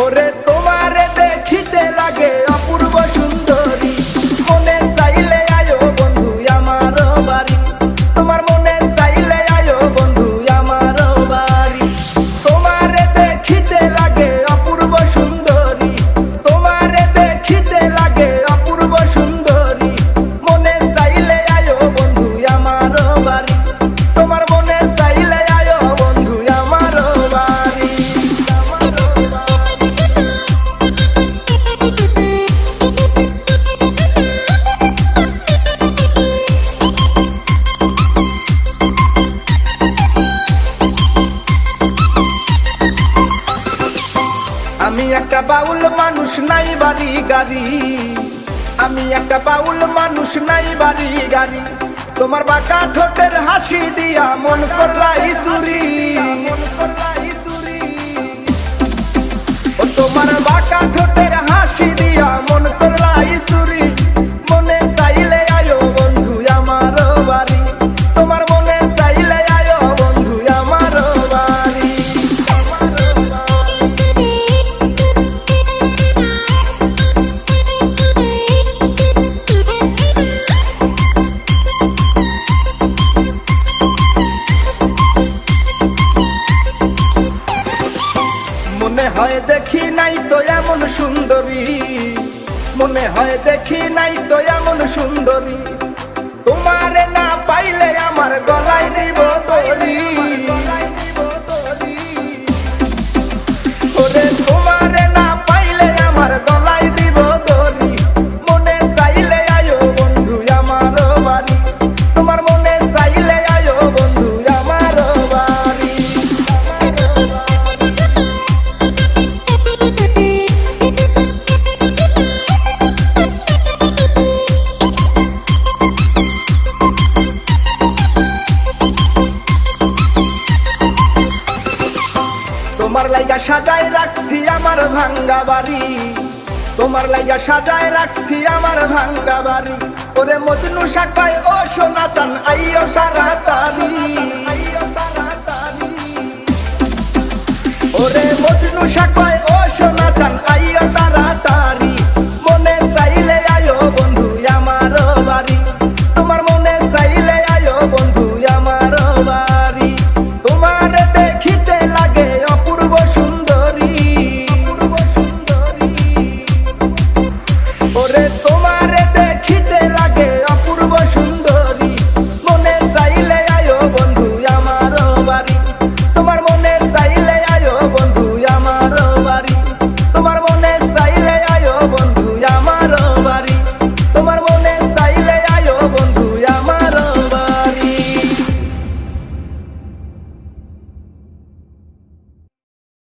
ওরে তোমারে দেখিতে লাগে অপূর্ব সুন্দরী, মনে চাইলে আয়ো বন্ধু আমার বাড়ি, তোমার মনে চাইলে আয়ো বন্ধু আমার বাড়ি। তোমারে দেখিতে লাগে অপূর্ব সুন্দরী, তোমারে দেখিতে লাগে অপূর্ব সুন্দরী, মনে চাইলে আয়ো বন্ধু আমার বাড়ি, তোমার মনে চাইলে আয়ো বন্ধু আমার বাড়ি। আমি একটা বাউল মানুষ নাই বাড়ি গাড়ি, আমি একটা বাউল মানুষ নাই বাড়ি গাড়ি, তোমার বাঁকা ঠোঁটের হাসি দিয়া মন করলাই চুরি, ও তোমার বাঁকা ঠোঁটের হাসি দিয়া মন করলাই চুরি, মনে চাইলে আয়ো বন্ধু আমার বাড়ি, তোমার মনে চাইলে আয়ো বন্ধু আমার বাড়ি। মনে হয় দেখি নাই তো এমন সুন্দরী, মনে হয় দেখি নাই তো এমন সুন্দরী, তোমারে না পাইলে আমার গলায় দিব তলি, ওরে তোমারে না পাইলে আমার গলায় দিব তলি, মনে চাইলে আয়ো বন্ধু আমার বাড়ি, তোমার মনে চাইলে আয়ো বন্ধু আমার বাড়ি। তোমার লাইগা সাজায় রাখছি আমার ভাঙ্গা বাড়ি, তোমার লাইগা সাজায় রাখছি আমার ভাঙ্গা বাড়ি, ওরে মজনু শাখায় ও সোনা চান আইও তাড়াতাড়ি, ওরে মজনু শাখায় ও সোনা চান আইও তাড়াতাড়ি, মনে চাইলে আয়ো বন্ধু আমার বাড়ি, তোমার মনে চাইলে আয়ো বন্ধু আমার বাড়ি। তোমার দেখিতে লাগে অপূর্ব সুন্দরী, ওরে